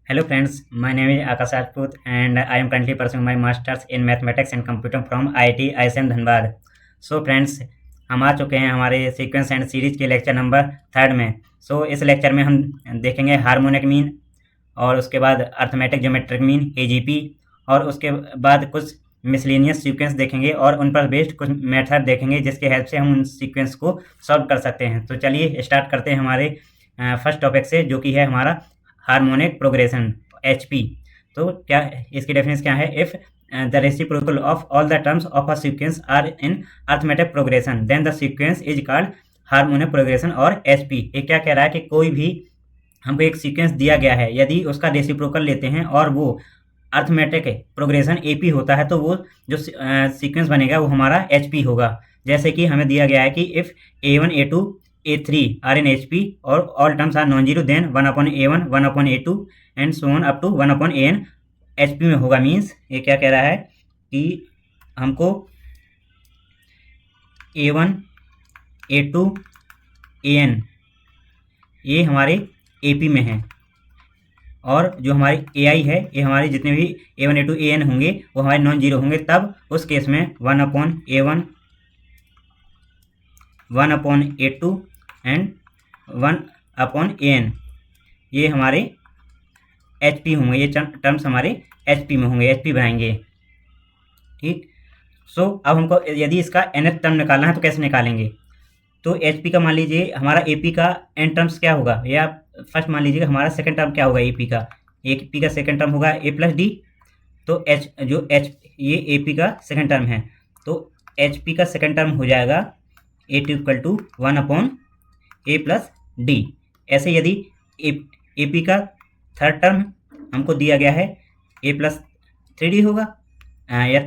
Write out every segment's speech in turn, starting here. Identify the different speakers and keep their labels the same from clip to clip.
Speaker 1: Hello friends, my name is Akash Rajput and I am currently pursuing my masters in mathematics and computer from IIT ISM Dhanbad. So friends, हम आ चुके हैं हमारे sequence and series के lecture number 3 में। इस lecture में हम देखेंगे हार्मोनिक मीन और उसके बाद अर्थमेटिक ज्योमेट्रिक मीन AGP और उसके बाद कुछ मिसलेनियस सीक्वेंस देखेंगे और उन पर बेस्ड कुछ मेथड देखेंगे जिसके हेल्प से हम उन सीक्वेंस को सॉल्व कर सकते हैं। तो चलिए स्टार्ट करते हैं हमारे फर्स्ट टॉपिक से, जो कि है हमारा हार्मोनिक प्रोग्रेशन HP। तो क्या इसकी डेफिनेशन क्या है? If the reciprocal of all the terms of a sequence are in arithmetic progression then the sequence is called harmonic progression और HP। ये क्या कह रहा है कि कोई भी हमको एक सीक्वेंस दिया गया है, यदि उसका रेसिप्रोकल लेते हैं और वो अर्थमेटिक प्रोग्रेशन AP होता है तो वो जो सीक्वेंस बनेगा वो हमारा HP होगा। जैसे कि हमें दिया गया है कि if A1 A2 A3 are in HP और all terms are non zero then 1/A1 1/A2 and so on up to 1/AN HP में होगा। मीन्स ये क्या कह रहा है कि हमको A1 A2 AN ये हमारे AP में है और जो हमारी AI है ये हमारे जितने भी A1 A2 AN होंगे वो हमारे नॉन जीरो होंगे। तब उस केस में 1/A1 1/A2 एंड 1/AN ये हमारे HP होंगे। ये टर्म्स हमारे HP में होंगे, HP बनाएंगे। ठीक। अब हमको यदि इसका nth टर्म निकालना है तो कैसे निकालेंगे? तो HP का मान लीजिए हमारा AP का n टर्म्स क्या होगा, या फर्स्ट मान लीजिएगा हमारा सेकंड टर्म क्या होगा AP का सेकंड टर्म होगा A+D। तो ये AP का सेकंड टर्म है तो HP का सेकंड टर्म हो जाएगा A2 = 1/A+D। ऐसे यदि AP का थर्ड टर्म हमको दिया गया है A+3D होगा या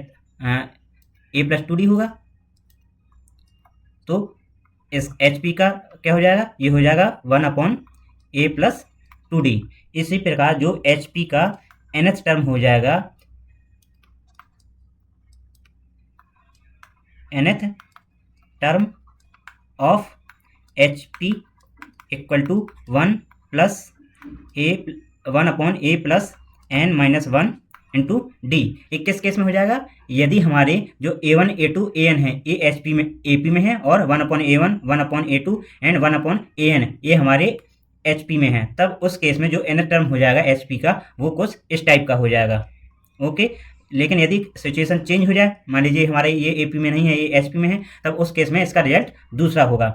Speaker 1: A+2D होगा, तो इस HP का क्या हो जाएगा? ये हो जाएगा 1/A+2D। इसी प्रकार जो HP का nth टर्म हो जाएगा, nth term of HP = 1/A+n-1 into D। ये किस केस में हो जाएगा? यदि हमारे जो A1 A2 AN है ये AP में है और 1/A1 1/A2 एंड 1/AN ये हमारे HP में है, तब उस केस में जो nth टर्म हो जाएगा HP का वो कुछ इस टाइप का हो जाएगा। ओके। लेकिन यदि सिचुएशन चेंज हो जाए, मान लीजिए हमारे ये AP में नहीं है ये HP में है, तब उस केस में इसका रिजल्ट दूसरा होगा।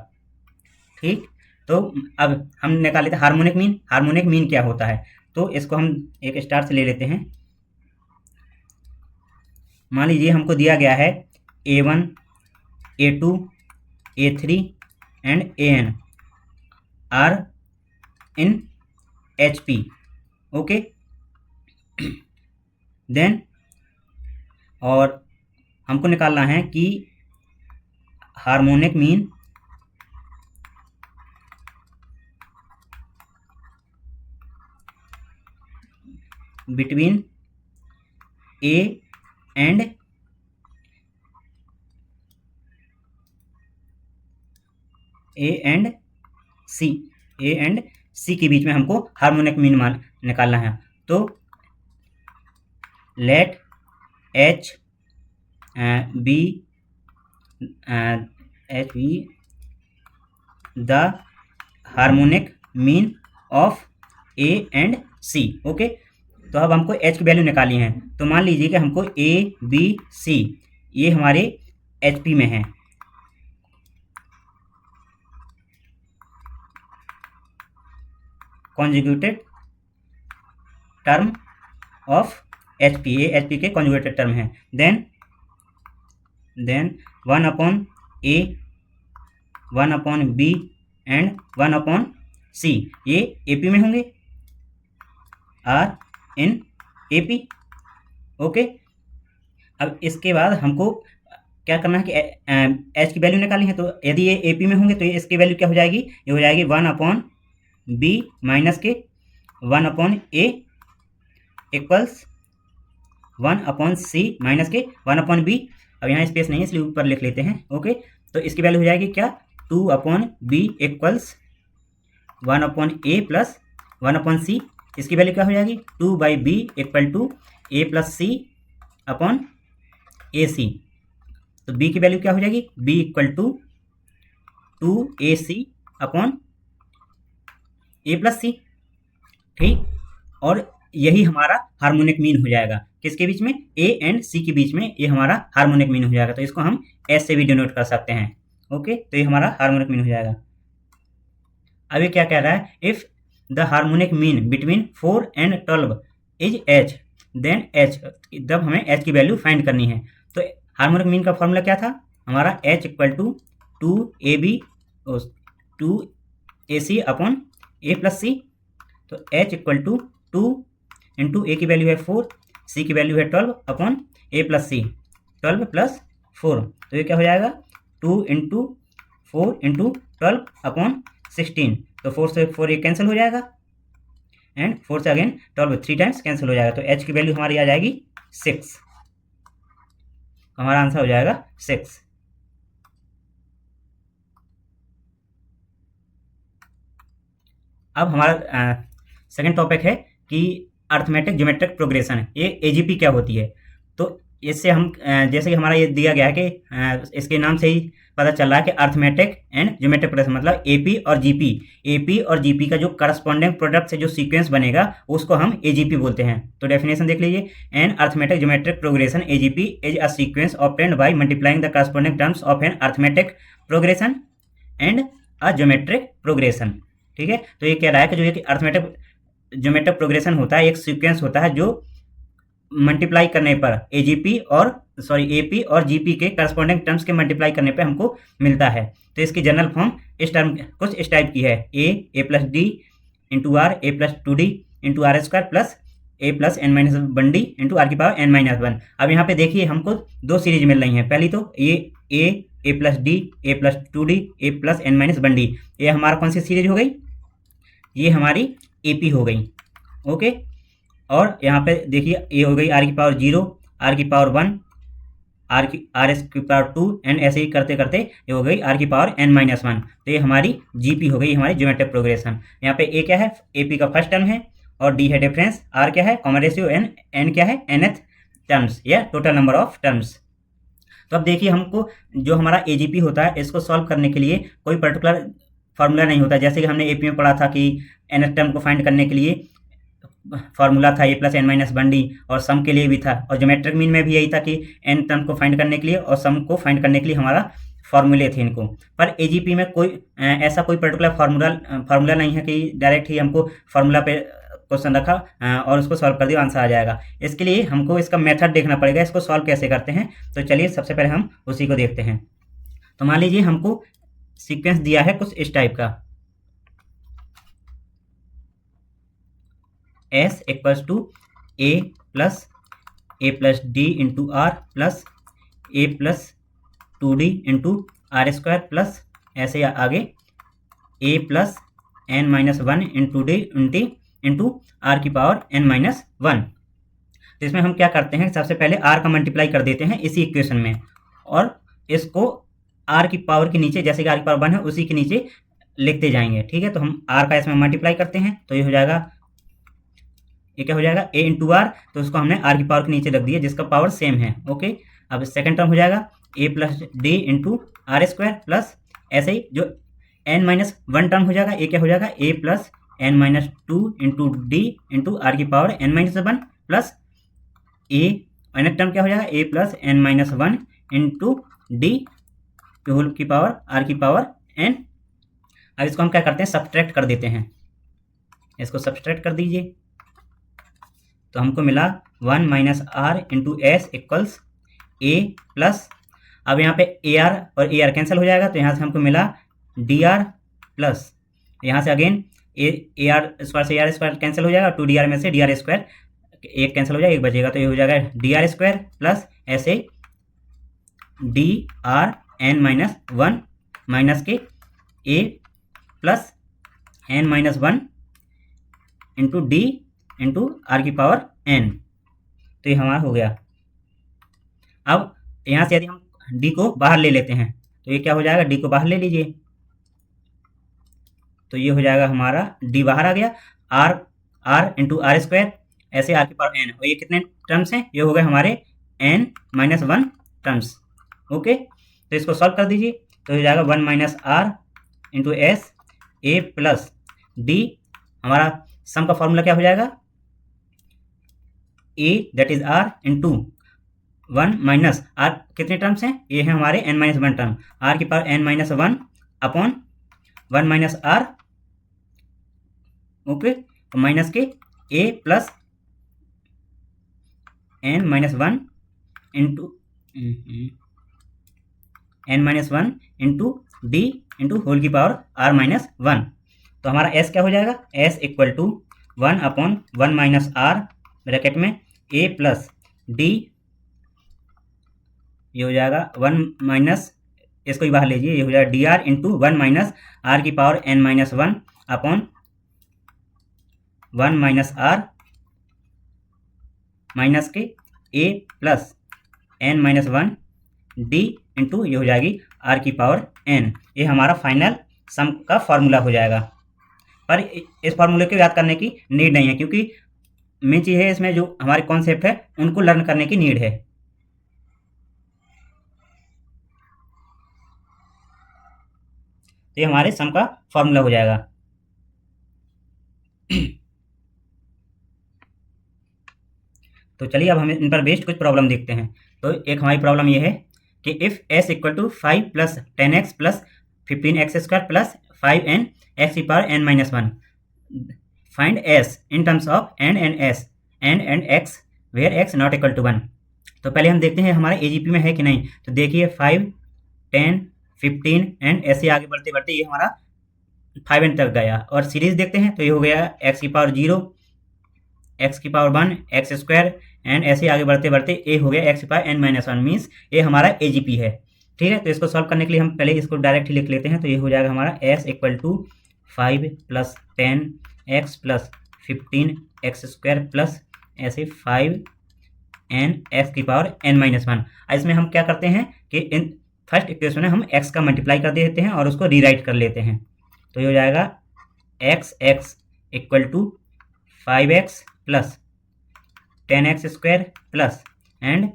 Speaker 1: ठीक। तो अब हम निकाल लेते हैं हार्मोनिक मीन। हार्मोनिक मीन क्या होता है? तो इसको हम एक स्टार से ले लेते हैं। मान लीजिए हमको दिया गया है A1 A2 A3 and AN are in HP। Okay. Then और हमको निकालना है कि harmonic mean between A and C के बीच में हमको हार्मोनिक मीन मान निकालना है। तो let H be the harmonic mean of A and C। Okay. तो अब हमको H की वैल्यू निकाली है, तो मान लीजिए कि हमको A B C ये हमारे HP में है। कॉन्जुगेटेड टर्म ऑफ HP, ये HP के कॉन्जुगेटेड टर्म है। Then 1/A 1/B and 1/C ये AP में होंगे, आर इन AP। ओके। अब इसके बाद हमको क्या करना है कि H की वैल्यू निकालनी है। तो यदि ये AP में होंगे तो ये इसकी वैल्यू क्या हो जाएगी? ये हो जाएगी 1/B माइनस के 1/A इक्वल्स 1/C माइनस के 1/B। अब यहाँ स्पेस नहीं है इसलिए ऊपर लिख लेते हैं। ओके। तो इसकी वैल्यू हो जाएगी क्या? 2/B equals 1/A plus 1/C इसकी वैल्यू क्या हो जाएगी 2/b equal to a plus c upon a c. तो b की वैल्यू क्या हो जाएगी b equal to 2ac upon a plus c. ठीक, और यही हमारा हार्मोनिक मीन हो जाएगा किसके बीच में, a एंड c के बीच में, ये हमारा हार्मोनिक मीन हो जाएगा। तो इसको हम s से भी डिनोट कर सकते हैं। ओके, तो ये हमारा हार्मोनिक मीन हो जाएगा। अब ये क्या कह रहा है, if the harmonic mean between 4 and 12 is h, then h, जब हमें h की वैल्यू फाइंड करनी है। तो हार्मोनिक मीन का फॉर्मूला क्या था हमारा, h equal to 2ac upon a plus सी। तो h इक्वल टू 2 इंटू ए की वैल्यू है 4, सी की वैल्यू है 12 upon a plus C, 12 plus 4। तो ये क्या हो जाएगा 2 इंटू 4 इंटू 12 अपॉन 16। तो 4 से 4 ये कैंसिल हो जाएगा एंड 4 से अगेन 12 3 टाइम्स कैंसिल हो जाएगा। तो h की वैल्यू हमारी आ जाएगी 6। हमारा आंसर हो जाएगा 6। अब हमारा सेकंड टॉपिक है कि अर्थमेटिक ज्योमेट्रिक प्रोग्रेशन, ये एजीपी क्या होती है। तो इससे हम जैसे कि हमारा ये दिया गया है कि इसके नाम से ही पता चल रहा है कि अर्थमेटिक एंड ज्योमेट्रिक प्रोग्रेशन मतलब एपी और जीपी। एपी और जीपी का जो करस्पॉन्डिंग प्रोडक्ट से जो सीक्वेंस बनेगा उसको हम एजीपी बोलते हैं। तो डेफिनेशन देख लीजिए, an arithmetic geometric progression AGP is a sequence obtained by multiplying the corresponding terms of an arithmetic progression and a geometric progression. ठीक है, तो ये कह रहा है कि जो एक अर्थमेटिक ज्योमेट्रिक प्रोग्रेशन होता है, एक सीक्वेंस होता है जो मल्टीप्लाई करने पर एपी और जीपी के करस्पॉन्डिंग टर्म्स के मल्टीप्लाई करने पे हमको मिलता है। तो इसकी जनरल फॉर्म इस टर्म कुछ इस टाइप की है, a plus d into r, a plus 2d into r square plus a plus n minus 1d into r की पावर एन माइनस 1। अब यहाँ पे देखिए हमको दो सीरीज मिल रही हैं। पहली तो ये ए प्लस डी, ए प्लस 2d, ए प्लस एन माइनस 1d, ये हमारा कौन सी सीरीज हो गई, ये हमारी एपी हो गई। ओके, और यहाँ पे देखिए ये हो गई आर की पावर 0, आर की पावर 1, आर एस की पावर 2 एंड ऐसे ही करते करते ये हो गई आर की पावर एन माइनस 1। तो ये हमारी जीपी हो गई, हमारी ज्योमेट्रिक प्रोग्रेशन। यहाँ पे ए क्या है, एपी का फर्स्ट टर्म है और डी है डिफरेंस, आर क्या है कॉमन रेशियो, एन क्या है nth टर्म्स या टोटल नंबर ऑफ टर्म्स। तो अब देखिए हमको जो हमारा एजीपी होता है इसको सॉल्व करने के लिए कोई पर्टिकुलर फार्मूला नहीं होता। जैसे कि हमने एपी में पढ़ा था कि nth टर्म को फाइंड करने के लिए फार्मूला था ए प्लस एन माइनस 1d, और सम के लिए भी था, और ज्योमेट्रिक मीन में भी यही था कि एन टर्म को फाइंड करने के लिए और सम को फाइंड करने के लिए हमारा फार्मूले थे इनको। पर एजीपी में कोई ऐसा कोई पर्टिकुलर फार्मूला नहीं है कि डायरेक्ट ही हमको फार्मूला पे क्वेश्चन रखा और उसको सॉल्व कर दिया आंसर आ जाएगा। इसके लिए हमको इसका मेथड देखना पड़ेगा, इसको सॉल्व कैसे करते हैं। तो चलिए सबसे पहले हम उसी को देखते हैं। तो मान लीजिए हमको सीक्वेंस दिया है कुछ इस टाइप का, S equals to a plus d into r plus a plus 2d into r square plus ऐसे आगे a plus n minus 1 into d into r की पावर एन माइनस 1। तो इसमें हम क्या करते हैं, सबसे पहले आर का मल्टीप्लाई कर देते हैं इसी इक्वेशन में, और इसको आर की पावर के नीचे, जैसे कि आर की पावर 1 है उसी के नीचे लिखते जाएंगे। ठीक है, तो हम आर का इसमें मल्टीप्लाई करते हैं, तो ये हो जाएगा, ये क्या हो जाएगा ए इंटू आर, तो उसको हमने आर की पावर के नीचे रख दिया जिसका पावर सेम है। ओके, अब सेकंड टर्म हो जाएगा a plus d into r square plus ऐसे ही जो एन माइनस 1 टर्म हो जाएगा, ये क्या हो जाएगा a plus n minus 2 into d into r की power n minus 1 plus a minus term क्या हो जाएगा a plus n minus 1 into d whole की पावर आर की पावर एन। अब इसको हम क्या करते हैं, सब्सट्रैक्ट कर देते हैं, इसको सब्सट्रैक्ट कर दीजिए। तो हमको मिला 1 minus r into S equals a plus, अब यहाँ पे ए आर और ए आर कैंसिल हो जाएगा, तो यहाँ से हमको मिला डी आर प्लस, यहाँ से अगेन ए आर स्क्वायर से ए आर स्क्वायर कैंसिल हो जाएगा, 2 में से डी आर स्क्वायर एक कैंसिल हो जाएगा, एक बचेगा, तो ये हो जाएगा डी आर स्क्वायर प्लस ऐसे d r n minus 1 minus के a plus n minus 1 into d into r की पावर एन। तो ये हमारा हो गया। अब यहाँ से यदि हम डी को बाहर ले लेते हैं तो ये क्या हो जाएगा, डी को बाहर ले लीजिए, तो ये हो जाएगा हमारा डी बाहर आ गया, r r into r square, ऐसे आर की पावर एन, और ये कितने टर्म्स हैं, ये हो गए हमारे n माइनस 1 टर्म्स। ओके, तो इसको सॉल्व कर दीजिए, तो हो जाएगा 1 minus r into s a plus d, हमारा सम का फॉर्मूला क्या हो जाएगा, a that is r into 1 minus r, कितने टर्म्स हैं, ये है हमारे n माइनस 1 टर्म, आर की power n minus 1 upon 1 minus r, okay, minus के a plus n minus 1 into n minus 1 into d into whole की power r minus 1। तो हमारा s क्या हो जाएगा, s equal to 1 upon 1 minus r bracket में a plus d, ये हो जाएगा 1 माइनस, इसको ही बाहर लीजिए, ये हो जाएगा d r into 1 minus r की power n minus 1 upon 1 minus r minus के a plus n minus 1 d into, ये हो जाएगी r की पावर n। ये हमारा फाइनल सम का फॉर्मूला हो जाएगा। पर इस फार्मूले को याद करने की नीड नहीं है, क्योंकि मेन चीज़ है इसमें जो हमारे कॉन्सेप्ट है उनको लर्न करने की नीड है। तो ये हमारे सम का फॉर्मूला हो जाएगा। तो चलिए अब हम इन पर बेस्ड कुछ प्रॉब्लम देखते हैं। तो एक हमारी प्रॉब्लम ये है कि if s equal to 5 plus 10x plus 15x square plus 5n x की power n minus 1, find s in terms of n and s and x where x not equal to 1। तो पहले हम देखते हैं हमारे AGP में है कि नहीं। तो देखिए 5, 10, 15 एंड ऐसे आगे बढ़ते बढ़ते ये हमारा 5n तक गया, और सीरीज देखते हैं तो ये हो गया x की पावर 0, x की पावर 1, एक्स स्क्वायर, एंड ऐसे आगे बढ़ते बढ़ते ए हो गया x की पावर n माइनस 1, मीन्स ये हमारा AGP है। ठीक है, तो इसको सॉल्व करने के लिए हम पहले इसको डायरेक्ट ही लिख लेते हैं। तो ये हो जाएगा हमारा s equal to 5 plus 10x plus 15x square plus ऐसे 5n x की पावर n माइनस 1। इसमें हम क्या करते हैं कि इन फर्स्ट इक्वेशन में हम x का मल्टीप्लाई कर देते हैं और उसको रीराइट कर लेते हैं। तो ये हो जाएगा x equal to 5x plus 10x square plus and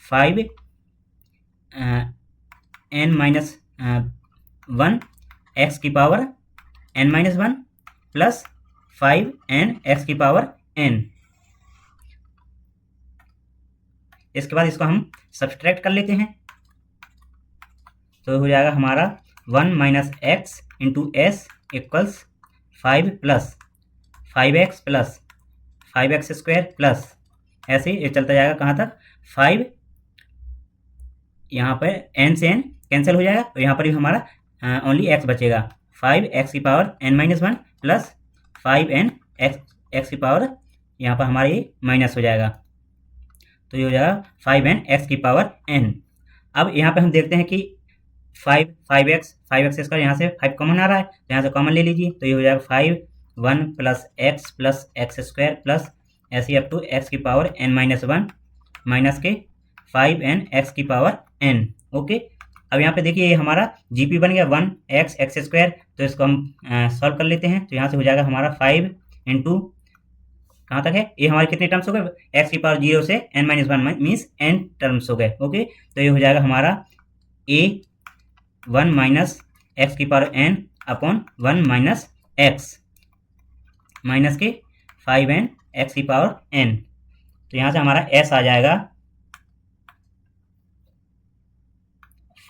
Speaker 1: 5 n minus 1 x की power n minus 1 plus 5n x की पावर n। इसके बाद इसको हम सब्सट्रैक्ट कर लेते हैं। तो हो जाएगा हमारा 1 minus x into S equals 5 plus 5x plus 5x square plus ऐसे ये चलता जाएगा कहाँ तक, 5, यहाँ पर n से n कैंसिल हो जाएगा, तो यहाँ पर भी हमारा ओनली x बचेगा, 5x की power n minus 1 plus 5n x की पावर, यहाँ पर हमारा ये माइनस हो जाएगा, तो ये हो जाएगा 5n x की पावर n। अब यहाँ पे हम देखते हैं कि 5x स्क्वायर, यहाँ से 5 कॉमन आ रहा है, तो यहाँ से कॉमन ले लीजिए, तो ये हो जाएगा 5 1 प्लस एक्स स्क्वायर प्लस ऐसे अप टू एक्स की पावर n माइनस 1 माइनस के 5n x की पावर n। ओके, अब यहाँ पे देखिए ये हमारा GP बन गया 1x एक्स स्क्वायर, तो इसको हम सॉल्व कर लेते हैं। तो यहाँ से हो जाएगा हमारा 5 इंटू कहाँ तक है, ये हमारे कितने टर्म्स हो गए, x की पावर 0 से n minus 1 means n terms हो गए। ओके, तो ये हो जाएगा हमारा a 1 माइनस एक्स की power n upon 1 minus x minus के 5n x की पावर n। तो यहाँ से हमारा s आ जाएगा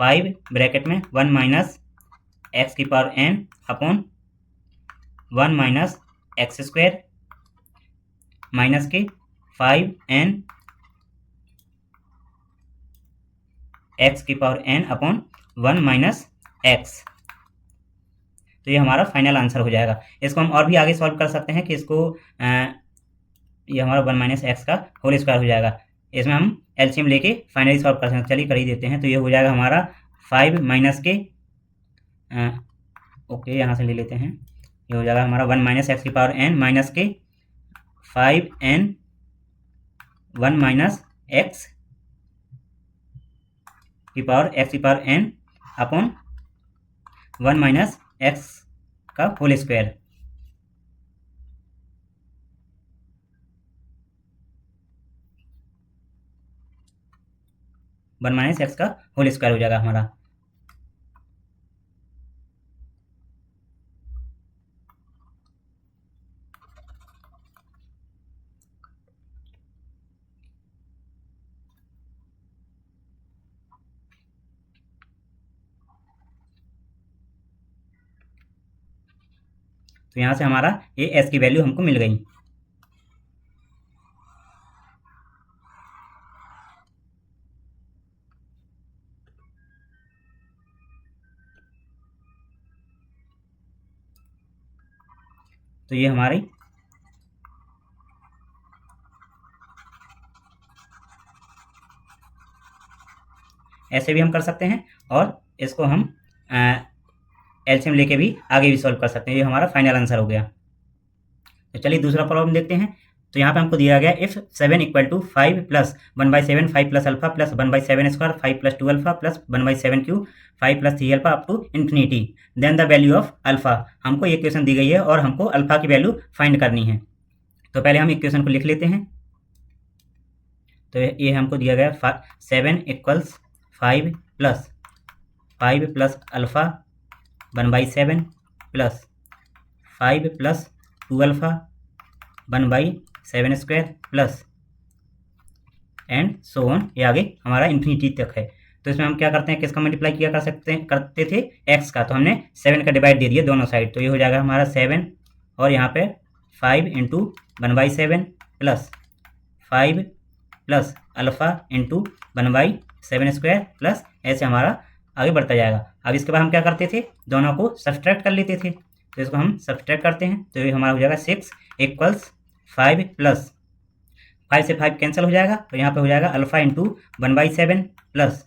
Speaker 1: 5 ब्रैकेट में 1 माइनस एक्स की power n upon 1 minus x square minus के 5n x की power n upon 1 minus x. तो ये हमारा फाइनल आंसर हो जाएगा। इसको हम और भी आगे सॉल्व कर सकते हैं कि इसको ये हमारा 1 माइनस एक्स का होल स्क्वायर हो जाएगा। इसमें हम एलसीएम लेके फाइनली सॉल्व कर सकते हैं। चलिए कर ही देते हैं। तो ये हो जाएगा हमारा 5 माइनस के ओके यहाँ से ले लेते हैं। ये हो जाएगा हमारा 1 माइनस एक्स की पावर n माइनस के 5n 1 माइनस एक्स की power n upon 1 minus x का होल स्क्वायर। 1 माइनस एक्स का होल स्क्वायर हो जाएगा हमारा। तो यहाँ से हमारा ये एस की वैल्यू हमको मिल गई। तो ये हमारी ऐसे भी हम कर सकते हैं और इसको हम एलसीएम लेके भी आगे भी सॉल्व कर सकते हैं। ये हमारा फाइनल आंसर हो गया। तो चलिए दूसरा प्रॉब्लम देखते हैं। तो यहाँ पे हमको दिया गया if 7 equal to 5 plus 1/7 5 plus alpha plus 1/7 square 5 plus 2 alpha plus 1/7 cube 5 plus 3 alpha up to infinity then the value of alpha. हमको ये इक्वेशन दी गई है और हमको अल्फा की वैल्यू फाइंड करनी है। तो पहले हम इक्वेशन को लिख लेते हैं। तो ये हमको दिया गया 7 equals 5 plus 5 plus alpha 1/7 plus 5 plus 2 alpha 1/7 square plus and so on, ये आगे हमारा इन्फिनिटी तक है। तो इसमें हम क्या करते हैं, किसका मल्टीप्लाई किया करते थे एक्स का, तो हमने 7 का डिवाइड दे दिया दोनों साइड। तो ये हो जाएगा हमारा 7 और यहाँ पे 5 into 1/7 plus 5 plus alpha into 1/7 square plus ऐसे हमारा आगे बढ़ता जाएगा। अब इसके बाद हम क्या करते थे, दोनों को सब्सट्रैक्ट कर लेते थे। तो इसको हम सब्सट्रैक्ट करते हैं तो ये हमारा हो जाएगा 6 इक्वल्स 5 प्लस 5 से 5 कैंसिल हो जाएगा। तो यहाँ पे हो जाएगा alpha into 1/7 plus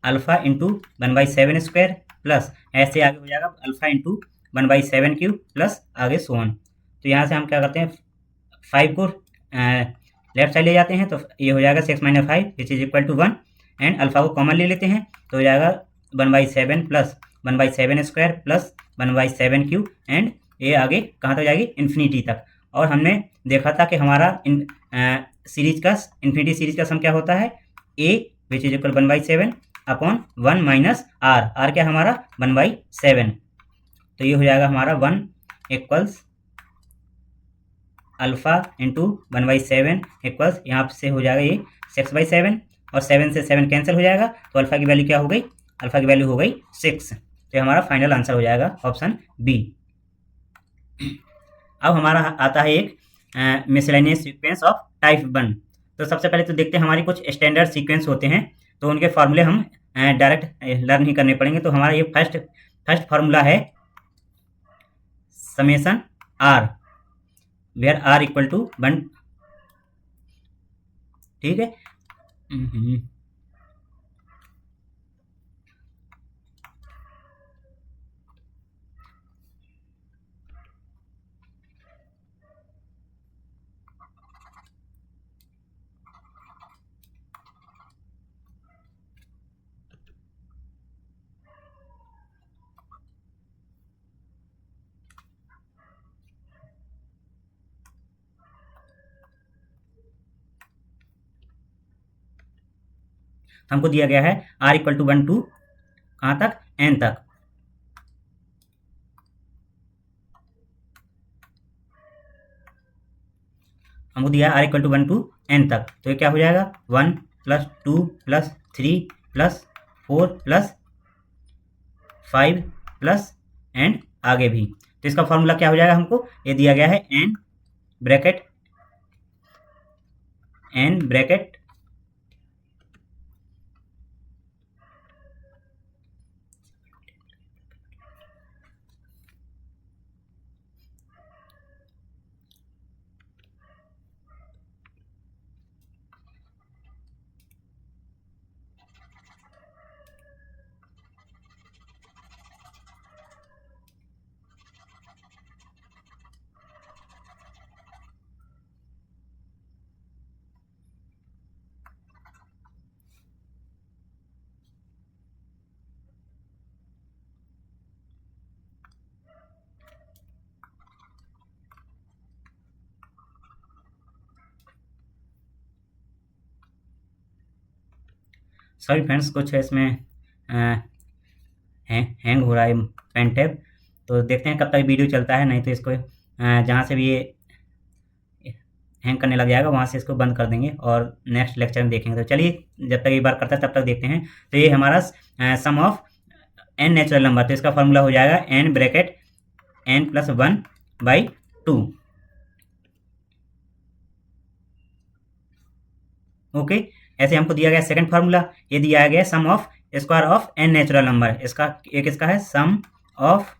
Speaker 1: alpha into 1/7 square plus ऐसे आगे हो जाएगा अल्फ़ा इंटू 1/7 क्यूब प्लस आगे सोन। तो यहाँ से हम क्या करते हैं, 5 को लेफ्ट साइड ले जाते हैं। तो ये हो जाएगा 6 minus 5 which is equal to 1 and alpha को कॉमन ले लेते हैं। तो हो जाएगा 1/7 plus 1/7 square plus 1/7 cube and ये आगे कहाँ तक जाएगी, इन्फिनिटी तक। और हमने देखा था कि हमारा सीरीज का इन्फिनिटी सीरीज का सम क्या होता है, a which is equal 1/7 upon 1 minus r क्या हमारा 1/7। तो ये हो जाएगा हमारा 1 इक्वल्स अल्फ़ा इंटू 1/7 इक्वल्स यहाँ से हो जाएगा ये 6/7 और 7 से 7 कैंसिल हो जाएगा। तो अल्फ़ा की वैल्यू क्या हो गई, अल्फ़ा की वैल्यू हो गई 6। तो हमारा फाइनल आंसर हो जाएगा ऑप्शन बी। अब हमारा आता है एक मिसलेनियस सीक्वेंस ऑफ टाइप 1। तो सबसे पहले तो देखते हैं हमारी कुछ स्टैंडर्ड सीक्वेंस होते हैं, तो उनके फार्मूले हम डायरेक्ट लर्न ही करने पड़ेंगे। तो हमारा ये फर्स्ट फार्मूला है summation r where r equal to 1, ठीक है। हमको दिया गया है आर इक्वल टू 1 टू कहाँ तक, एन तक। हमको दिया है r equal to 1 to n तक। तो ये क्या हो जाएगा 1 plus 2 plus 3 plus 4 plus 5 plus and आगे भी। तो इसका फॉर्मूला क्या हो जाएगा, हमको ये दिया गया है एन ब्रैकेट सॉरी फ्रेंड्स, कुछ इसमें हैंग हो रहा है पेन टैब, तो देखते हैं कब तक वीडियो चलता है। नहीं तो इसको जहाँ से भी ये हैंग करने लग जाएगा वहाँ से इसको बंद कर देंगे और नेक्स्ट लेक्चर में देखेंगे। तो चलिए, जब तक ये बार करता है तब तक देखते हैं। तो ये हमारा sum of n natural number, तो इसका फॉर्मूला हो जाएगा n bracket n plus 1/2। Okay, ऐसे हमको दिया गया सेकंड फार्मूला, ये दिया गया sum of square of n natural number. इसका एक इसका है sum of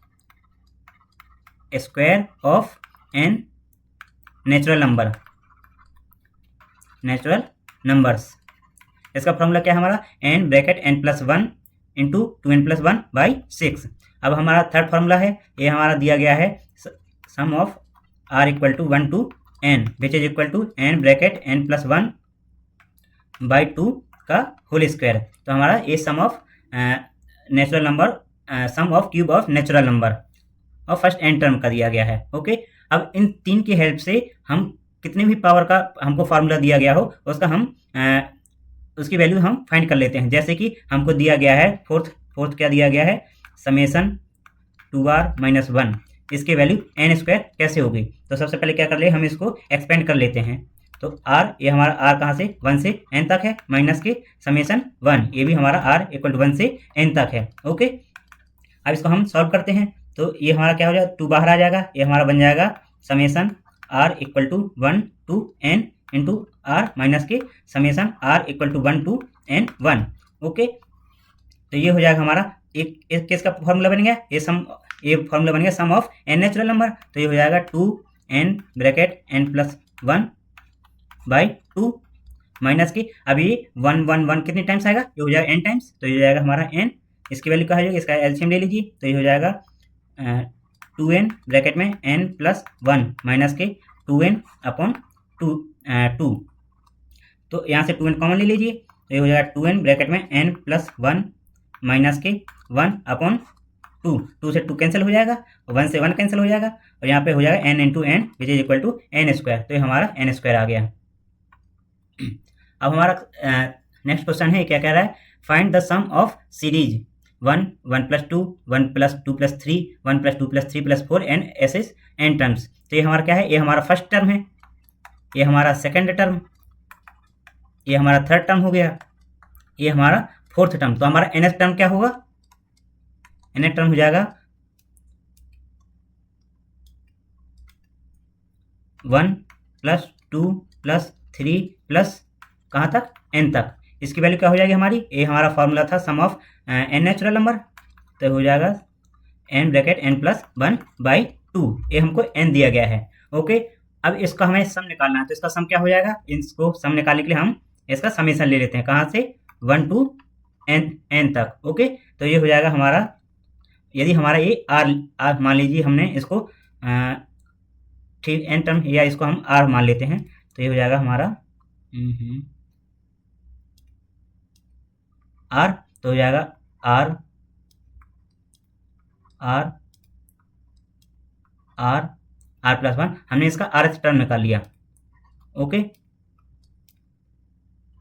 Speaker 1: square of n natural numbers. इसका फॉर्मूला क्या है हमारा, n bracket n plus 1 into 2n plus 1/6। अब हमारा थर्ड फार्मूला है, ये हमारा दिया गया है sum of r equal to 1 to n which is equal to n bracket n plus 1/2 का होल स्क्वायर। तो हमारा ये sum of natural number, sum of cube of natural number और फर्स्ट n टर्म का दिया गया है। ओके, अब इन तीन की हेल्प से हम कितने भी पावर का हमको फार्मूला दिया गया हो उसका हम उसकी वैल्यू हम फाइंड कर लेते हैं। जैसे कि हमको दिया गया है फोर्थ क्या दिया गया है, समेसन 2r माइनस 1, इसकी वैल्यू n स्क्वायर कैसे होगी। तो सबसे पहले क्या कर ले, हम इसको एक्सपेंड कर लेते हैं। तो r, ये हमारा r कहाँ से 1 से n तक है, माइनस के समेसन 1, ये भी हमारा r इक्वल टू 1 से n तक है। ओके, अब इसको हम सॉल्व करते हैं। तो ये हमारा क्या हो जाएगा, 2 बाहर आ जाएगा, ये हमारा बन जाएगा summation r equal to 1 to n into r minus के summation r equal to 1 to n 1। Okay, तो ये हो जाएगा हमारा एक किसका फॉर्मूला बन गया, ये फॉर्मूला बन गया sum of n natural number. तो ये हो जाएगा 2n bracket n plus 1/2 minus की, अब ये 1 1 1 कितने टाइम्स आएगा, ये हो जाएगा n टाइम्स। तो ये हो जाएगा हमारा n, इसकी वैल्यू क्या हो जाएगी, इसका एलसीएम ले लीजिए। तो ये हो जाएगा 2n ब्रैकेट में n प्लस 1 माइनस के 2n अपॉन 2। तो यहाँ से 2n कॉमन ले लीजिए, तो ये हो जाएगा 2n ब्रैकेट में n प्लस 1 माइनस के 1 अपॉन 2 से 2 कैंसिल हो जाएगा, 1 से 1 कैंसिल हो जाएगा, और यहाँ पे हो जाएगा n into n which is equal to n square. तो ये हमारा n स्क्वायर आ गया। अब हमारा नेक्स्ट क्वेश्चन है, क्या कह रहा है, find the sum of series 1 1 plus 2 1 plus 2 plus 3 1 plus 2 plus 3 plus 4 and ऐसे n टर्म्स। तो ये हमारा क्या है, ये हमारा फर्स्ट टर्म है, ये हमारा सेकंड टर्म, ये हमारा थर्ड टर्म हो गया, ये हमारा फोर्थ टर्म। तो हमारा nth टर्म क्या होगा, nth टर्म हो जाएगा 1 प्लस 2 प्लस 3 प्लस कहाँ तक, n तक। इसकी वैल्यू क्या हो जाएगी हमारी, ये हमारा फॉर्मूला था सम ऑफ n नेचुरल नंबर। तो हो जाएगा n ब्रैकेट n प्लस 1/2, ये हमको n दिया गया है। ओके, अब इसका हमें सम निकालना है। तो इसका सम क्या हो जाएगा, इसको सम निकालने के लिए हम इसका समेशन ले लेते हैं, कहाँ से 1 टू n तक। ओके, तो ये हो जाएगा हमारा, यदि हमारा ये r मान लीजिए हमने इसको ठीक n टर्म, या इसको हम r मान लेते हैं, तो ये हो जाएगा हमारा r। तो हो जाएगा r r r r plus 1, हमने इसका rth टर्म निकाल लिया। ओके,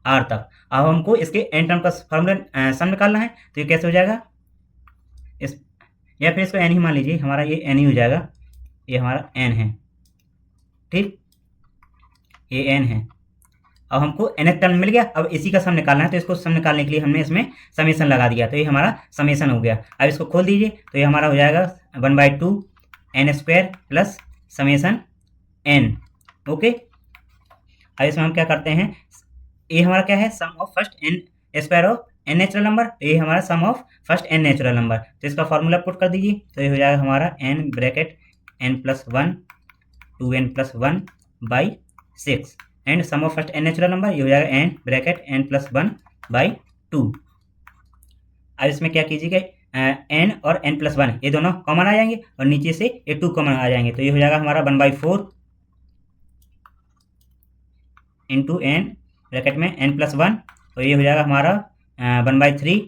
Speaker 1: r तक। अब हमको इसके n टर्म का फॉर्मूला सम निकालना है। तो ये कैसे हो जाएगा, इस या फिर इसको n ही मान लीजिए, हमारा ये n ही हो जाएगा, ये हमारा n है, ठीक, ये n है। अब हमको nth टर्म मिल गया, अब इसी का सम निकालना है। तो इसको सम निकालने के लिए हमने इसमें समेशन लगा दिया, तो ये हमारा समेशन हो गया। अब इसको खोल दीजिए, तो ये हमारा हो जाएगा 1/2 n square plus summation n। Okay, अब इसमें हम क्या करते हैं, ये हमारा क्या है, sum of first n square of n natural number, ये हमारा sum of first n natural number. तो इसका फॉर्मूला पुट कर दीजिए, तो ये हो जाएगा हमारा n bracket n plus 1 2n plus 1/6 and sum of first n natural number, ये हो जाएगा n ब्रैकेट n प्लस 1/2। अब इसमें क्या कीजिएगा, n और n प्लस 1 ये दोनों कॉमन आ जाएंगे, और नीचे से ये 2 कॉमन आ जाएंगे। तो ये हो जाएगा हमारा 1/4 इंटू n ब्रैकेट में n प्लस 1, और ये हो जाएगा हमारा 1/3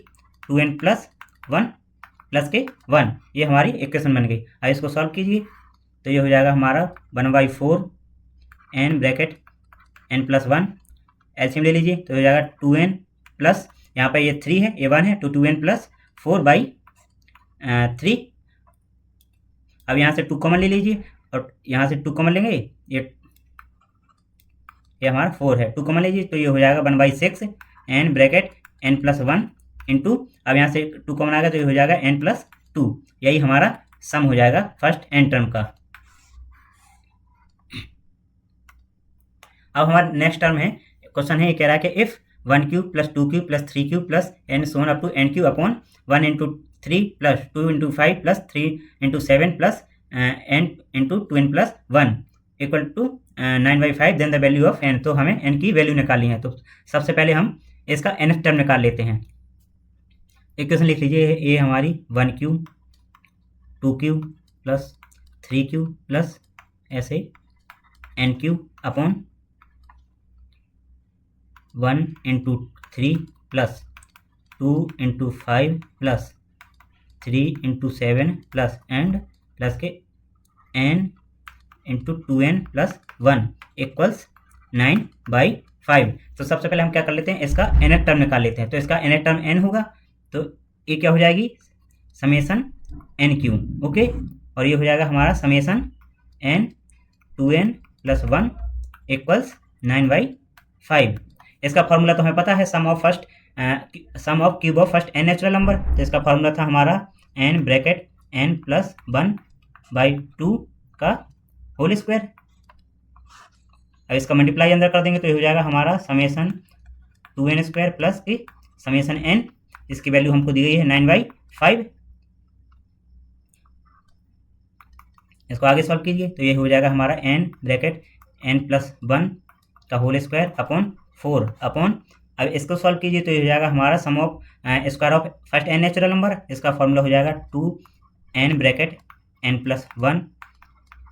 Speaker 1: 2n प्लस 1 प्लस के 1। ये हमारी इक्वेशन बन गई। अब इसको सॉल्व कीजिए, तो ये हो जाएगा हमारा 1/4 n bracket n plus 1, LCM ले लीजिए, तो हो जाएगा 2n प्लस यहाँ पे ये 3 है, ये 1 है, तो 2n प्लस 4/3। अब यहाँ से 2 कॉमन ले लीजिए और यहाँ से 2 कॉमन लेंगे, ये हमारा 4 है, 2 कॉमन लीजिए तो ये हो जाएगा 1/6 n bracket n plus 1 into, अब यहाँ से 2 कॉमन आ गया तो ये हो जाएगा n प्लस 2। यही हमारा सम हो जाएगा फर्स्ट n टर्म का। अब हमारा नेक्स्ट टर्म है, क्वेश्चन है, ये कह रहा है कि if 1 cube plus 2 cube plus 3 cube plus n so on up to n cube upon 1 into 3 plus 2 into 5 plus 3 into 7 plus n into 2n plus 1 equal to 9/5 then the value of n। तो हमें n की value निकालनी है, तो सबसे पहले हम इसका nth टर्म निकाल लेते हैं। इक्वेशन लिख लीजिए, ये हमारी 1 cube 2 cube plus 3 cube plus ऐसे n cube upon 1 into 3 plus 2 into 5 plus 3 into 7 plus and plus के n into 2n plus 1 equals 9/5। तो सबसे पहले हम क्या कर लेते हैं, इसका nth टर्म निकाल लेते हैं। तो इसका nth टर्म n होगा, तो ये क्या हो जाएगी, समेसन n क्यूब, ओके, और ये हो जाएगा हमारा summation n 2n plus 1 equals 9/5। इसका फॉर्मूला तो हमें पता है, sum of cube of first n natural number. तो इसका फॉर्मूला था हमारा n ब्रैकेट n प्लस 1/2 का होल स्क्वायर। अब इसका मल्टीप्लाई अंदर कर देंगे तो ये हो जाएगा हमारा समेसन 2n स्क्वायर प्लस की समेसन n, इसकी वैल्यू हमको दी गई है 9/5। इसको आगे सॉल्व कीजिए तो ये हो जाएगा हमारा n ब्रैकेट n प्लस 1 का होल स्क्वायर अपॉन 4 अपॉन, अब इसको सॉल्व कीजिए तो ये हो जाएगा हमारा sum of square of first n natural number. इसका फॉर्मूला हो जाएगा 2n bracket n plus 1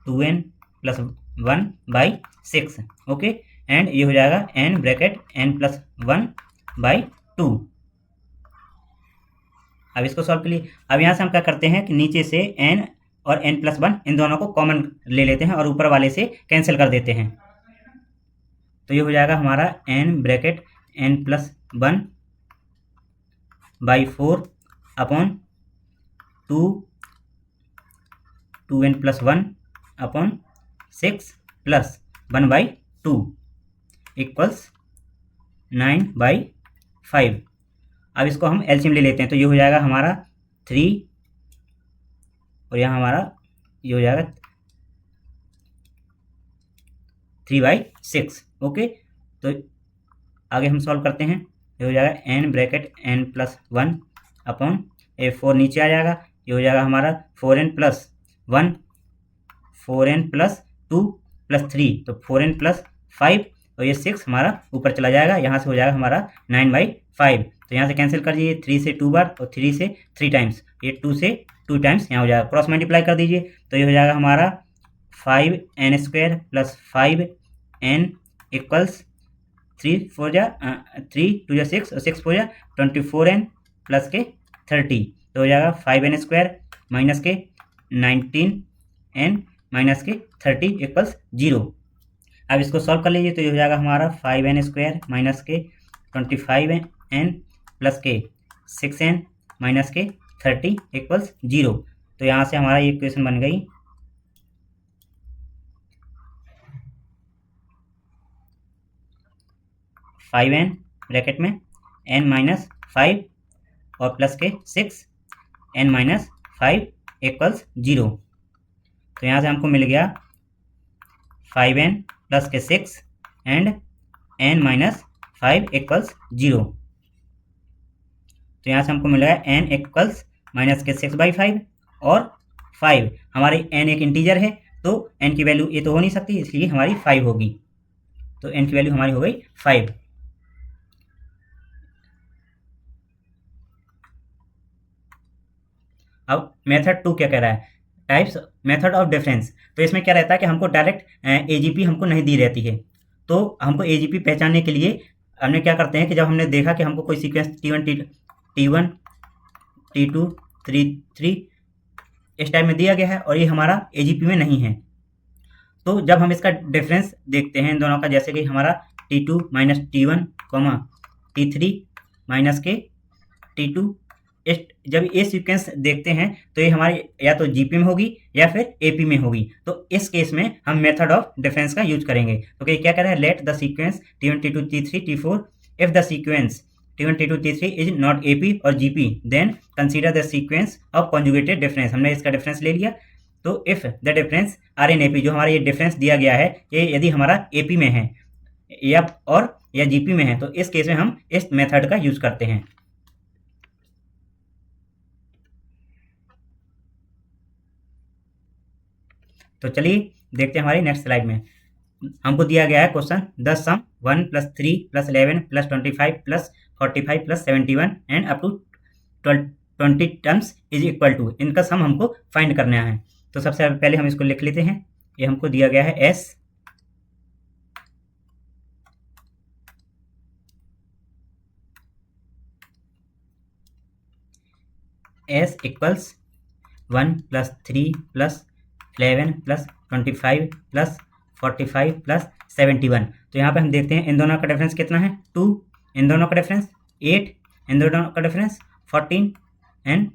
Speaker 1: 2n plus 1/6, okay, and ये हो जाएगा n ब्रैकेट n प्लस 1/2। अब इसको सॉल्व कर लिए। अब यहाँ से हम क्या करते हैं कि नीचे से n और n प्लस 1 इन दोनों को कॉमन ले लेते हैं और ऊपर वाले से कैंसिल कर देते हैं। तो ये हो जाएगा हमारा n bracket n plus 1/4 upon 2n plus 1 upon 6 plus 1/2 equals 9/5। अब इसको हम एलसीएम ले लेते हैं तो ये हो जाएगा हमारा 3 और यहाँ हमारा ये हो जाएगा 3/6, ओके। तो आगे हम सॉल्व करते हैं, ये हो जाएगा n bracket n plus 1 upon 4 नीचे आ जाएगा, ये हो जाएगा हमारा 4n plus 1 4n plus 2 plus 3, तो 4n प्लस 5 और ये 6 हमारा ऊपर चला जाएगा, यहाँ से हो जाएगा हमारा 9/5। तो यहाँ से कैंसिल कर दीजिए, 3 से 2 बार और 3 से 3 टाइम्स, ये 2 से 2 टाइम्स यहाँ हो जाएगा, क्रॉस मल्टीप्लाई कर दीजिए तो ये हो जाएगा हमारा 5n square plus 5n equals 3 2 जा 6 और 6 4 जा 24n प्लस के 30, तो हो जाएगा 5n स्क्वायर माइनस के 19n माइनस के 30 इक्वल्स 0। अब इसको सॉल्व कर लीजिए तो ये हो जाएगा हमारा 5n स्क्वायर माइनस के 25n प्लस के 6n माइनस के 30 इक्वल्स 0। तो यहाँ से हमारा ये इक्वेशन बन गई 5n ब्रैकेट में n माइनस 5 और प्लस के 6 n माइनस 5 इक्वल्स 0। तो यहाँ से हमको मिल गया 5n प्लस के 6 एंड n माइनस 5 इक्वल्स 0। तो यहाँ से हमको मिल गया n इक्वल्स माइनस के 6/5 और 5, हमारी n एक इंटीजर है तो n की वैल्यू ये तो हो नहीं सकती, इसलिए हमारी 5 होगी, तो n की वैल्यू हमारी हो गई 5। अब मेथड 2 क्या कह रहा है, टाइप्स मेथड ऑफ डिफरेंस। तो इसमें क्या रहता है कि हमको डायरेक्ट एजीपी हमको नहीं दी रहती है, तो हमको एजीपी पहचानने के लिए हमने क्या करते हैं कि जब हमने देखा कि हमको कोई सीक्वेंस T1 T2 3 इस टाइप में दिया गया है और ये हमारा एजीपी में नहीं है, तो जब हम इसका डिफरेंस देखते हैं इन दोनों का, जैसे कि हमारा T2 minus T1 T3 minus के T2। जब ये सीक्वेंस देखते हैं तो ये हमारी या तो जीपी में होगी या फिर एपी में होगी। तो इस केस में हम मेथड ऑफ डिफरेंस का यूज करेंगे। तो क्या कह रहा है, let the sequence T1 T2 T3 T4 if the sequence T1 T2 T3 is not AP और GP then consider the sequence of conjugated difference. हमने इसका डिफरेंस ले लिया। तो if the difference are in AP, जो हमारा ये difference दिया गया है ये यदि हमारा एपी में है या जीपी में है, तो इस केस में हम इस मेथड का यूज करते हैं। तो चलिए देखते हैं हमारी नेक्स्ट स्लाइड में। हमको दिया गया है question, the some 1 + 3 + 11 + 25 + 45 + 71 and up to 20 terms is equal to. इनका सम हमको फाइंड करना है। तो सबसे पहले हम इसको लिख लेते हैं। ये हमको दिया गया है S इक्वल्स 1 + 3 + 11 + 25 + 45 + 71। तो यहाँ पे हम देखते हैं इन दोनों का डिफरेंस कितना है, 2, इन दोनों का डिफरेंस 8, इन दोनों का डिफरेंस 14 एंड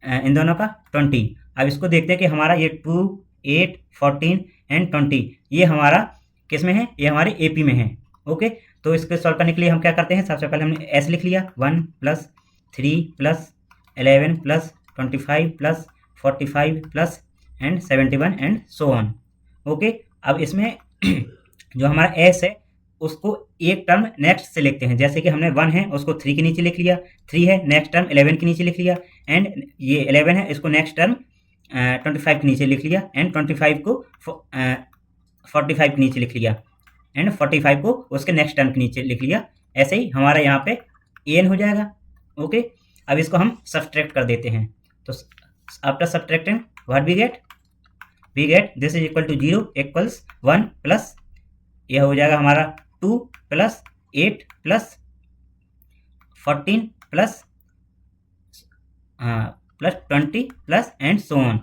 Speaker 1: इन दोनों का 20। अब इसको देखते हैं कि हमारा ये 2, 8, 14 एंड 20 ये हमारा किस में है, ये हमारे एपी में है। ओके, तो इसको सॉल्व करने के लिए हम क्या करते हैं, सबसे पहले हमने एस लिख लिया, 1 + 3 + 11 + 25 + 45 + and 71 and so on. Okay, अब इसमें जो हमारा एस है उसको एक टर्म नेक्स्ट से लिखते हैं। जैसे कि हमने 1 है उसको 3 के नीचे लिख लिया, 3 है नेक्स्ट टर्म 11 के नीचे लिख लिया, एंड ये 11 है इसको नेक्स्ट टर्म 25 के नीचे लिख लिया, एंड 25 को 45 के नीचे लिख लिया, एंड 45 को उसके नेक्स्ट टर्म के नीचे लिख लिया। ऐसे ही हमारा यहाँ पे एन हो जाएगा। ओके, अब इसको हम सब्सट्रैक्ट कर देते हैं। तो after subtracting what we get this is equal to 0 equals 1 plus यह हो जाएगा हमारा 2 + 8 + 14 + 20 plus and so on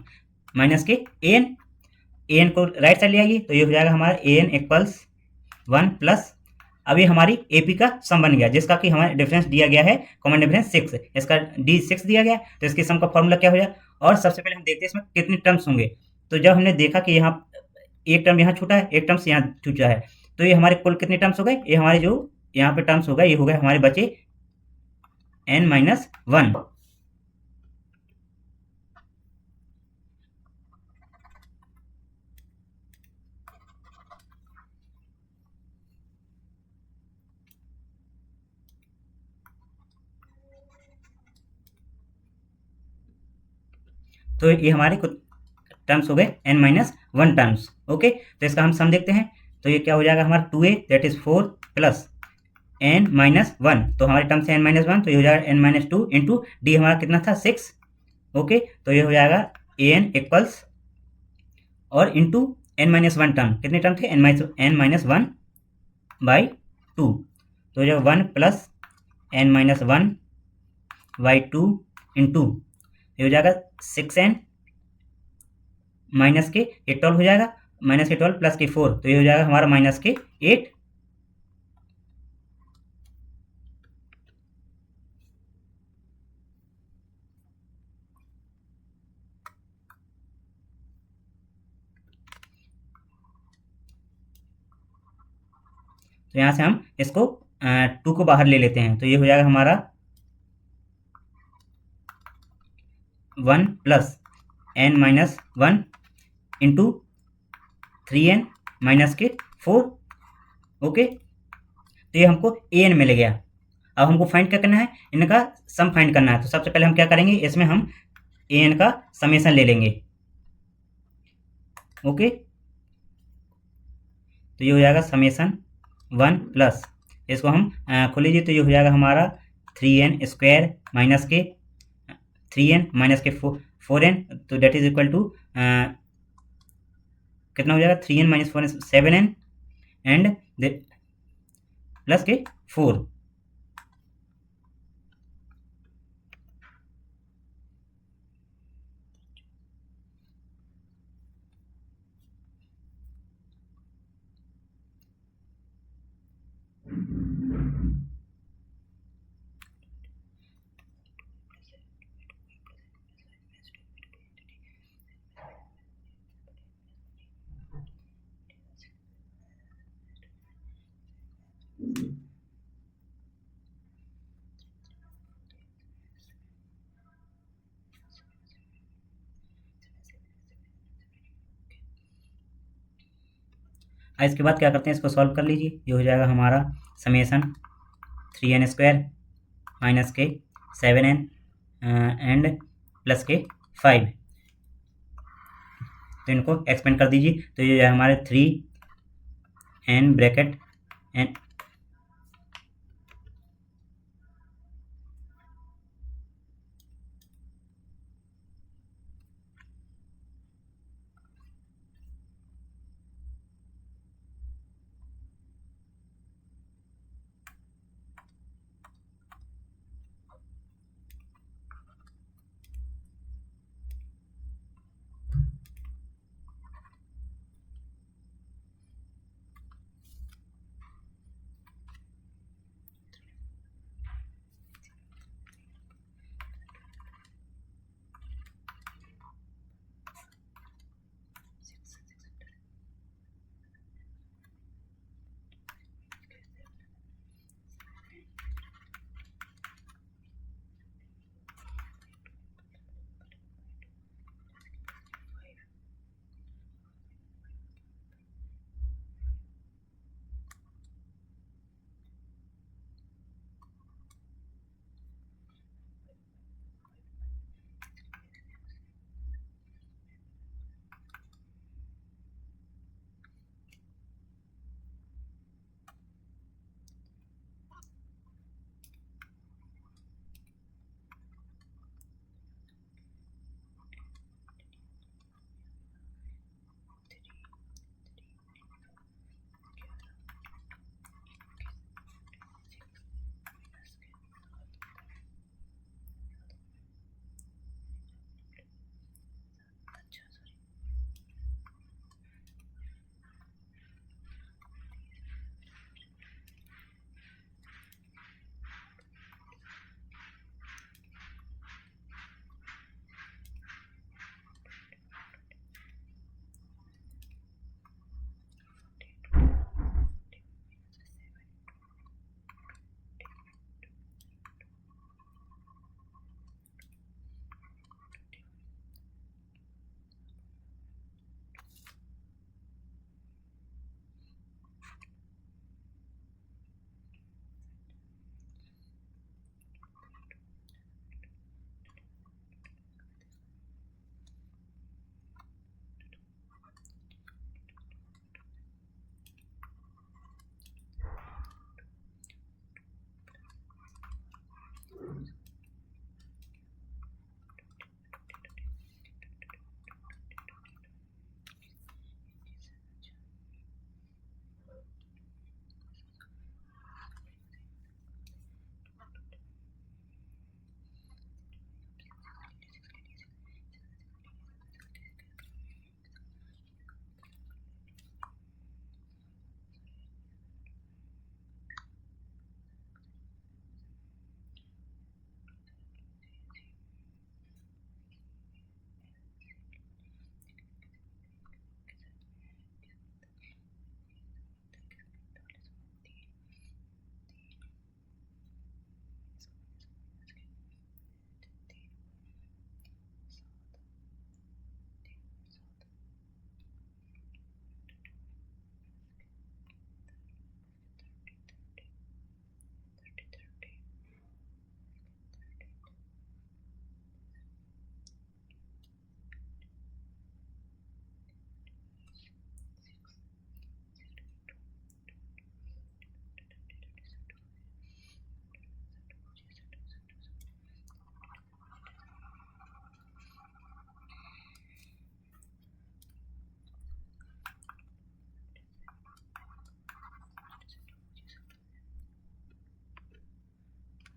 Speaker 1: minus के एन को राइट साइड ले आइए। तो ये हो जाएगा हमारा एन इक्वल्स 1 प्लस, अभी हमारी एपी का सम बन गया जिसका कि हमारा डिफरेंस दिया गया है, कॉमन डिफरेंस 6, इसका डी 6 दिया गया। तो इसके सम का फॉर्मूला क्या हो जाए, और सबसे पहले हम देखते हैं इसमें कितने टर्म्स होंगे। तो जब हमने देखा कि यहाँ एक टर्म यहाँ छूटा है, एक टर्म्स यहाँ छूटा है, तो ये हमारे कुल कितने टर्म्स हो गए, ये हमारे जो यहाँ पे टर्म्स हो गए ये हो गए हमारे बचे n-1। तो ये हमारे कुछ टर्म्स हो गए n-1 टर्म्स। ओके, तो इसका हम सम देखते हैं। तो ये क्या हो जाएगा हमारा 2a that is 4 plus n-1, तो हमारे टर्म्स है n-1, तो ये हो जाएगा n-2 इंटू डी हमारा कितना था 6। ओके, तो ये हो जाएगा an इक्वल्स और इंटू n-1 टर्म, कितने टर्म थे n-1 बाई 2, तो जो 1 प्लस n-1 बाई 2 इंटू ये हो जाएगा 6n माइनस के ये 12 हो जाएगा, माइनस के 12 प्लस के 4, तो ये हो जाएगा हमारा माइनस के 8। तो यहाँ से हम इसको 2 को बाहर ले लेते हैं, तो ये हो जाएगा हमारा 1 plus n-1 into 3n minus के 4। ओके, तो ये हमको an मिल गया। अब हमको फाइंड क्या करना है, इनका सम फाइंड करना है। तो सबसे पहले हम क्या करेंगे, इसमें हम an का समेशन ले लेंगे। ओके, तो ये हो जाएगा समेशन 1 प्लस, इसको हम खोल लीजिए, तो ये हो जाएगा हमारा 3n² माइनस के 3n माइनस के 4n, तो डेट इज इक्वल टू कितना हो जाएगा 3n minus 4n 7n and plus के 4। इसके बाद क्या करते हैं, इसको सॉल्व कर लीजिए। ये हो जाएगा हमारा समेसन 3n² माइनस के 7n एंड प्लस के 5। तो इनको एक्सपेंड कर दीजिए। तो ये है हमारे 3n ब्रैकेट n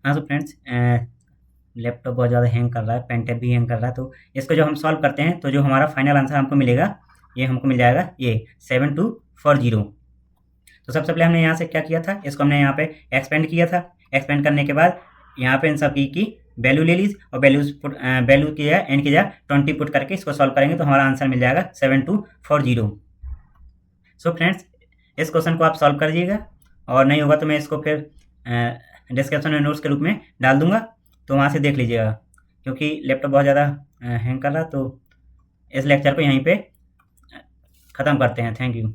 Speaker 1: हाँ तो फ्रेंड्स, लैपटॉप बहुत ज़्यादा हैंग कर रहा है, पेन टैब भी हैंग कर रहा है। तो इसको जब हम सॉल्व करते हैं तो जो हमारा फाइनल आंसर हमको मिलेगा, ये हमको मिल जाएगा ये 7240। तो सबसे पहले हमने यहाँ से क्या किया था, इसको हमने यहाँ पे एक्सपेंड किया था। एक्सपेंड करने के बाद यहाँ पे इन सब की वैल्यू ले लीज और वैल्यू की है एन की जगह 20 पुट करके इसको सॉल्व करेंगे तो हमारा आंसर मिल जाएगा 7240। सो फ्रेंड्स, इस क्वेश्चन को आप सॉल्व करिएगा और नहीं होगा तो मैं इसको फिर डिस्क्रिप्शन में नोट्स के रूप में डाल दूँगा, तो वहाँ से देख लीजिएगा। क्योंकि लैपटॉप बहुत ज़्यादा हैंग कर रहा, तो इस लेक्चर को यहीं पे ख़त्म करते हैं। Thank you.